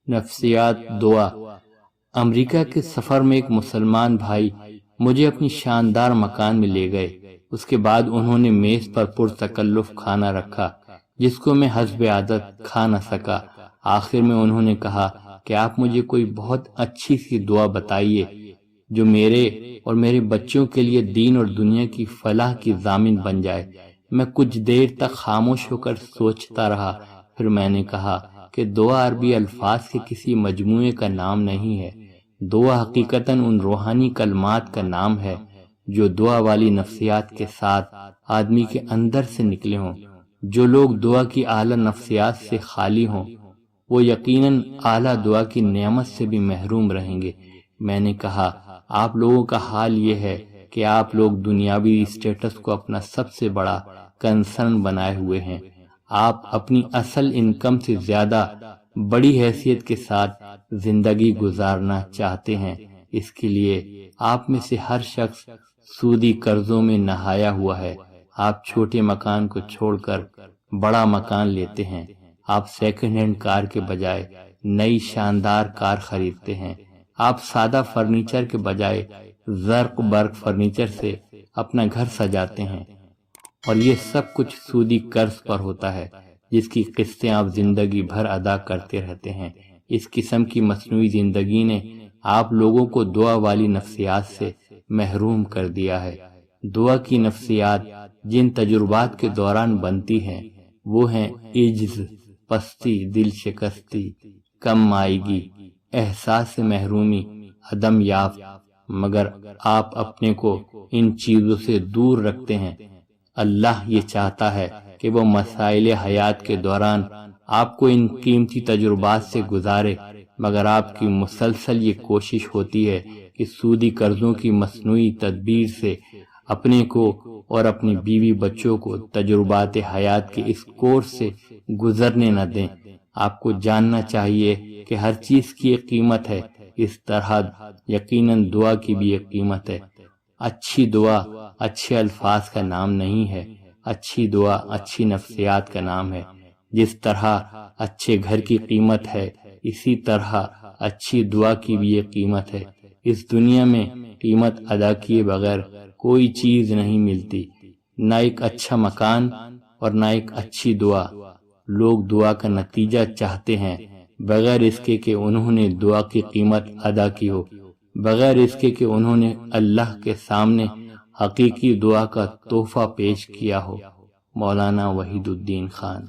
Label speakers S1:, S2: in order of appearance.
S1: نفسیات دعا۔ امریکہ کے سفر میں ایک مسلمان بھائی مجھے اپنی شاندار مکان میں لے گئے۔ اس کے بعد انہوں نے میز پر پرتکلف کھانا رکھا جس کو میں حسب عادت کھا نہ سکا۔ آخر میں انہوں نے کہا کہ آپ مجھے کوئی بہت اچھی سی دعا بتائیے جو میرے اور میرے بچوں کے لیے دین اور دنیا کی فلاح کی ضامن بن جائے۔ میں کچھ دیر تک خاموش ہو کر سوچتا رہا، پھر میں نے کہا کہ دعا عربی الفاظ کے کسی مجموعے کا نام نہیں ہے۔ دعا حقیقتاً ان روحانی کلمات کا نام ہے جو دعا والی نفسیات کے ساتھ آدمی کے اندر سے نکلے ہوں۔ جو لوگ دعا کی اعلیٰ نفسیات سے خالی ہوں وہ یقیناً اعلیٰ دعا کی نعمت سے بھی محروم رہیں گے۔ میں نے کہا آپ لوگوں کا حال یہ ہے کہ آپ لوگ دنیاوی اسٹیٹس کو اپنا سب سے بڑا کنسرن بنائے ہوئے ہیں۔ آپ اپنی اصل انکم سے زیادہ بڑی حیثیت کے ساتھ زندگی گزارنا چاہتے ہیں۔ اس کے لیے آپ میں سے ہر شخص سودی قرضوں میں نہایا ہوا ہے۔ آپ چھوٹے مکان کو چھوڑ کر بڑا مکان لیتے ہیں۔ آپ سیکنڈ ہینڈ کار کے بجائے نئی شاندار کار خریدتے ہیں۔ آپ سادہ فرنیچر کے بجائے زرق برق فرنیچر سے اپنا گھر سجاتے ہیں، اور یہ سب کچھ سودی قرض پر ہوتا ہے جس کی قسطیں آپ زندگی بھر ادا کرتے رہتے ہیں۔ اس قسم کی مصنوعی زندگی نے آپ لوگوں کو دعا والی نفسیات سے محروم کر دیا ہے۔ دعا کی نفسیات جن تجربات کے دوران بنتی ہیں وہ ہیں عجز، پستی، دل شکستی، کم مائگی، احساس محرومی، عدم یافت۔ مگر آپ اپنے کو ان چیزوں سے دور رکھتے ہیں۔ اللہ یہ چاہتا ہے کہ وہ مسائل حیات کے دوران آپ کو ان قیمتی تجربات سے گزارے، مگر آپ کی مسلسل یہ کوشش ہوتی ہے کہ سودی قرضوں کی مصنوعی تدبیر سے اپنے کو اور اپنی بیوی بچوں کو تجربات حیات کے اس کورس سے گزرنے نہ دیں۔ آپ کو جاننا چاہیے کہ ہر چیز کی ایک قیمت ہے، اس طرح یقیناً دعا کی بھی ایک قیمت ہے۔ اچھی دعا اچھے الفاظ کا نام نہیں ہے، اچھی دعا اچھی نفسیات کا نام ہے۔ جس طرح اچھے گھر کی قیمت ہے اسی طرح اچھی دعا کی بھی ایک قیمت ہے۔ اس دنیا میں قیمت ادا کیے بغیر کوئی چیز نہیں ملتی، نہ ایک اچھا مکان اور نہ ایک اچھی دعا۔ لوگ دعا کا نتیجہ چاہتے ہیں بغیر اس کے کہ انہوں نے دعا کی قیمت ادا کی ہو، بغیر اس کے کہ انہوں نے اللہ کے سامنے حقیقی دعا کا تحفہ پیش کیا ہو۔ مولانا وحید الدین خان۔